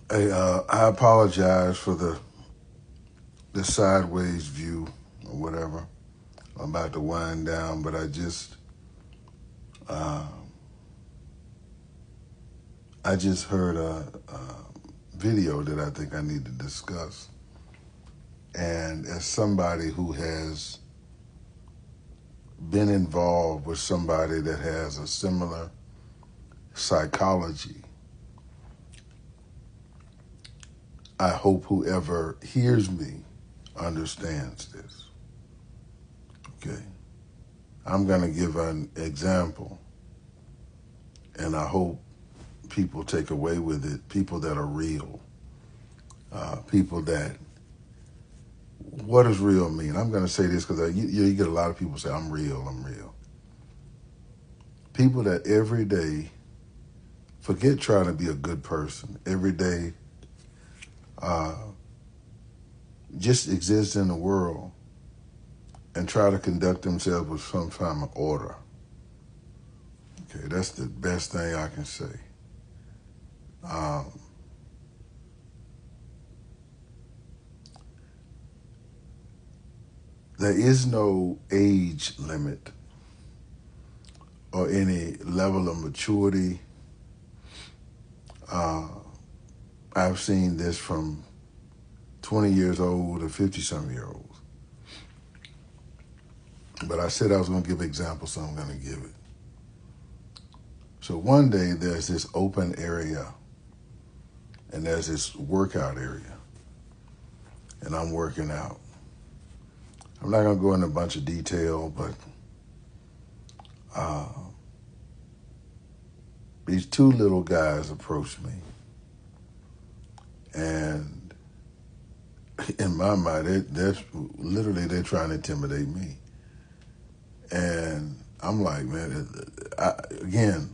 Hey, I apologize for the sideways view or whatever. I'm about to wind down, but uh, I just heard a video that I think I need to discuss. And as somebody who has been involved with somebody that has a similar psychology, I hope whoever hears me understands this. Okay, I'm going to give an example, and I hope people take away with it, people that are real, people that, what does real mean? I'm going to say this because you get a lot of people say, I'm real, I'm real. People that every day, forget trying to be a good person, every day uh, just exist in the world and try to conduct themselves with some kind of order. Okay, that's the best thing I can say. Um, there is no age limit or any level of maturity. Uh, I've seen this from 20 years old to 50-some year olds. But I said I was going to give examples, so I'm going to give it. So one day there's this open area and there's this workout area, and I'm working out. I'm not going to go into a bunch of detail, but uh, these two little guys approached me, and in my mind, they're trying to intimidate me. And I'm like, man, again,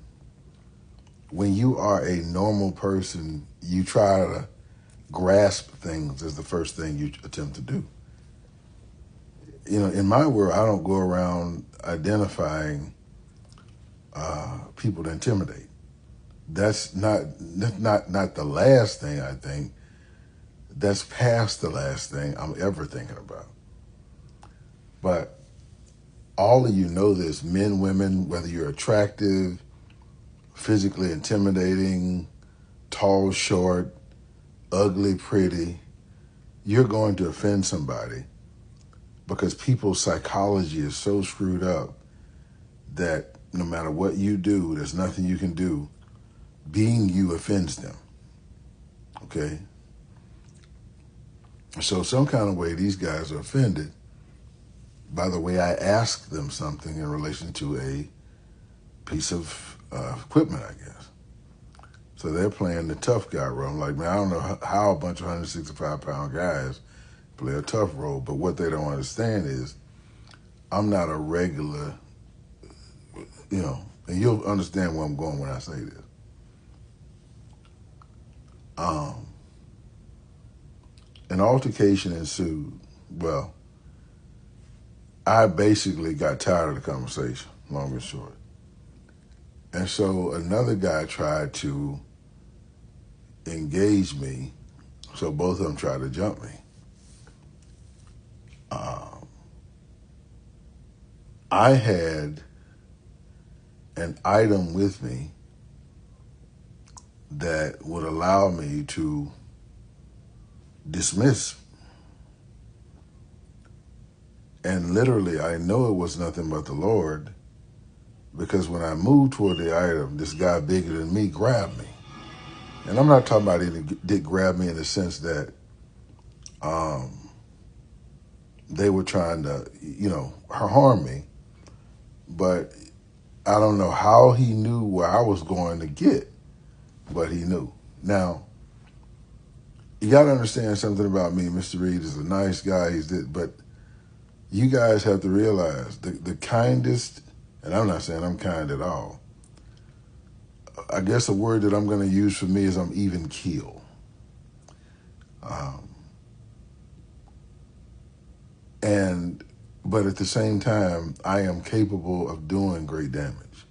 when you are a normal person, you try to grasp things as the first thing you attempt to do. You know, in my world, I don't go around identifying people to intimidate. That's not the last thing I think. That's past the last thing I'm ever thinking about. But all of you know this, men, women, whether you're attractive, physically intimidating, tall, short, ugly, pretty, you're going to offend somebody because people's psychology is so screwed up that no matter what you do, there's nothing you can do. Being you offends them. Okay? So some kind of way these guys are offended by the way I asked them something in relation to a piece of equipment, I guess. So they're playing the tough guy role. I'm like, man, I don't know how a bunch of 165-pound guys play a tough role, but what they don't understand is I'm not a regular, and you'll understand where I'm going when I say this. Um, an altercation ensued. Well, I basically got tired of the conversation, long and short. And so another guy tried to engage me, so both of them tried to jump me. I had an item with me that would allow me to dismiss. And literally, I know it was nothing but the Lord, because when I moved toward the item, this guy bigger than me grabbed me. And I'm not talking about he did grab me in the sense that they were trying to, harm me. But I don't know how he knew where I was going to get, but he knew. Now, you got to understand something about me. Mr. Reed is a nice guy, but you guys have to realize the kindest, and I'm not saying I'm kind at all. I guess a word that I'm going to use for me is I'm even keel. Um, but at the same time, I am capable of doing great damage.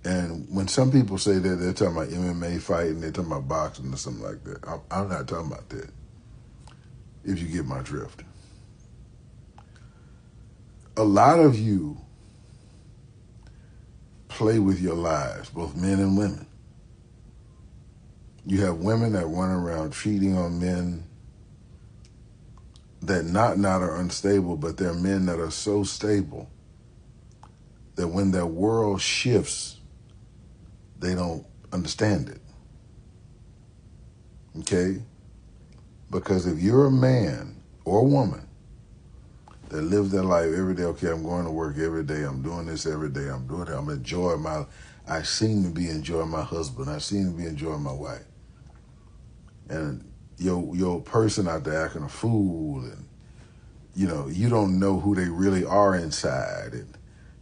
And when some people say that, they're talking about MMA fighting, they're talking about boxing or something like that. I'm not talking about that, if you get my drift. A lot of you play with your lives, both men and women. You have women that run around cheating on men that not are unstable, but they're men that are so stable that when their world shifts, they don't understand it. Okay? Because if you're a man or a woman that lives their life every day, okay, I'm going to work every day, I'm doing this every day, I'm doing that, I'm enjoying I seem to be enjoying my husband, I seem to be enjoying my wife. And your person out there acting a fool, and you don't know who they really are inside, and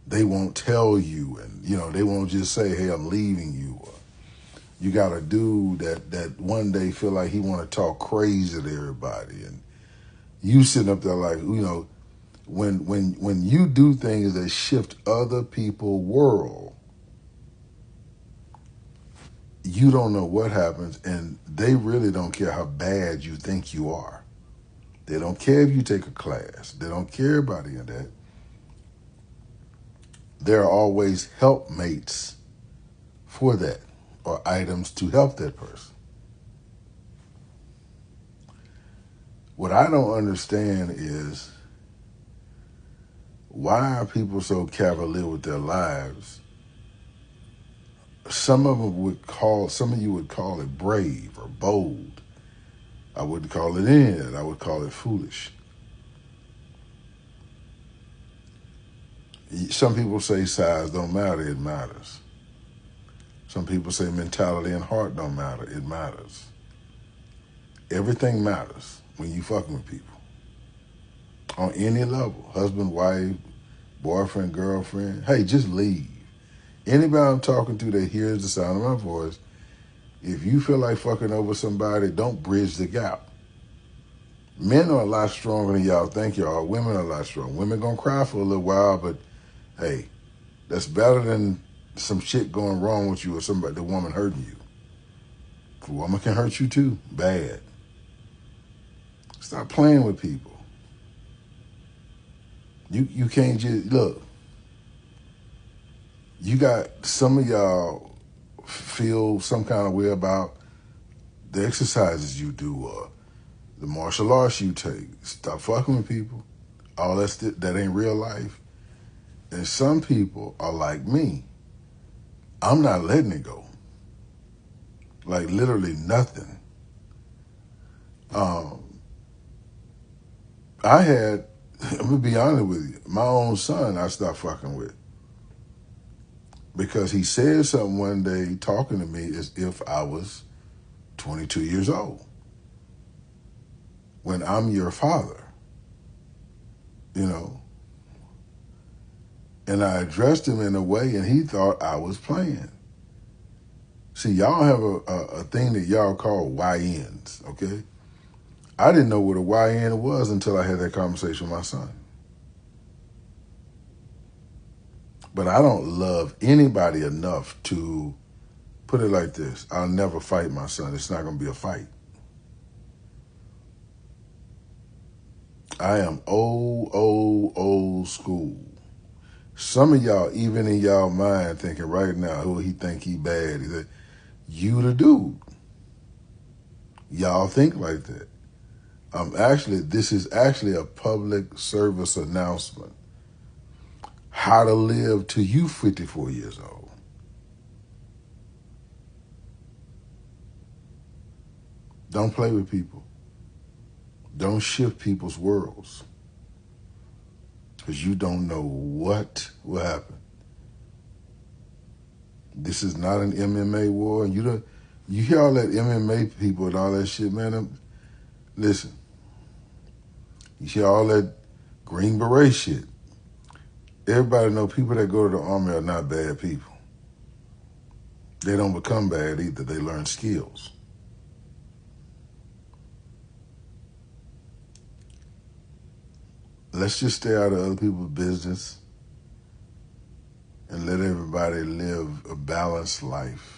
they won't tell you, and they won't just say, hey, I'm leaving you. Or you got a dude that one day feel like he want to talk crazy to everybody, and you sitting up there like, when you do things that shift other people's world, you don't know what happens, and they really don't care how bad you think you are. They don't care if you take a class. They don't care about any of that. There are always helpmates for that, or items to help that person. What I don't understand is, why are people so cavalier with their lives? Some of you would call it brave or bold. I wouldn't call it in. I would call it foolish. Some people say size don't matter. It matters. Some people say mentality and heart don't matter. It matters. Everything matters when you fucking with people. On any level. Husband, wife, boyfriend, girlfriend. Hey, just leave. Anybody I'm talking to that hears the sound of my voice, if you feel like fucking over somebody, don't bridge the gap. Men are a lot stronger than y'all think y'all. Women are a lot stronger. Women gonna cry for a little while, but hey, that's better than some shit going wrong with you or the woman hurting you. A woman can hurt you too, bad. Stop playing with people. You can't just, look, you got some of y'all feel some kind of way about the exercises you do or the martial arts you take. Stop fucking with people. All that ain't real life. And some people are like me. I'm not letting it go. Like literally nothing. I had, I'm gonna be honest with you, my own son I stopped fucking with. Because he said something one day talking to me as if I was 22 years old. When I'm your father, And I addressed him in a way and he thought I was playing. See, y'all have a thing that y'all call YNs, okay? I didn't know what a YN was until I had that conversation with my son. But I don't love anybody enough to put it like this. I'll never fight my son. It's not going to be a fight. I am old school. Some of y'all, even in y'all mind, thinking right now, who he think he bad. He said, you the dude. Y'all think like that. This is actually a public service announcement. How to live till you 54 years old. Don't play with people. Don't shift people's worlds. Because you don't know what will happen. This is not an MMA war. And you hear all that MMA people and all that shit, man. Listen. You hear all that Green Beret shit. Everybody know people that go to the Army are not bad people. They don't become bad either. They learn skills. Let's just stay out of other people's business. and let everybody live a balanced life.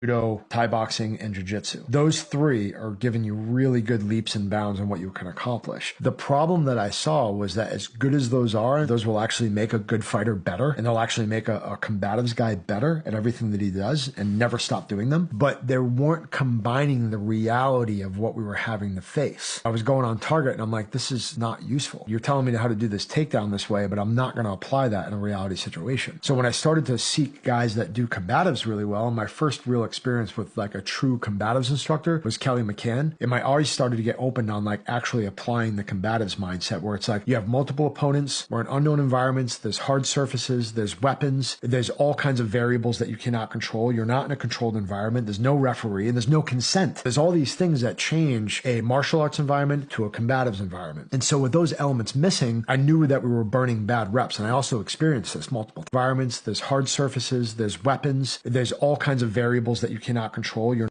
Judo, Thai boxing, and jiu-jitsu. Those three are giving you really good leaps and bounds on what you can accomplish. The problem that I saw was that as good as those are, those will actually make a good fighter better, and they'll actually make a combatives guy better at everything that he does and never stop doing them. But they weren't combining the reality of what we were having to face. I was going on target and I'm like, this is not useful. You're telling me how to do this takedown this way, but I'm not going to apply that in a reality situation. So when I started to seek guys that do combatives really well, and my first real experience with like a true combatives instructor was Kelly McCann. And I already started to get open on like actually applying the combatives mindset, where it's like you have multiple opponents, we're in unknown environments, there's hard surfaces, there's weapons, there's all kinds of variables that you cannot control. You're not in a controlled environment, there's no referee, and there's no consent. There's all these things that change a martial arts environment to a combatives environment. And so with those elements missing, I knew that we were burning bad reps. And I also experienced this: multiple environments, there's hard surfaces, there's weapons, there's all kinds of variables that you cannot control. You're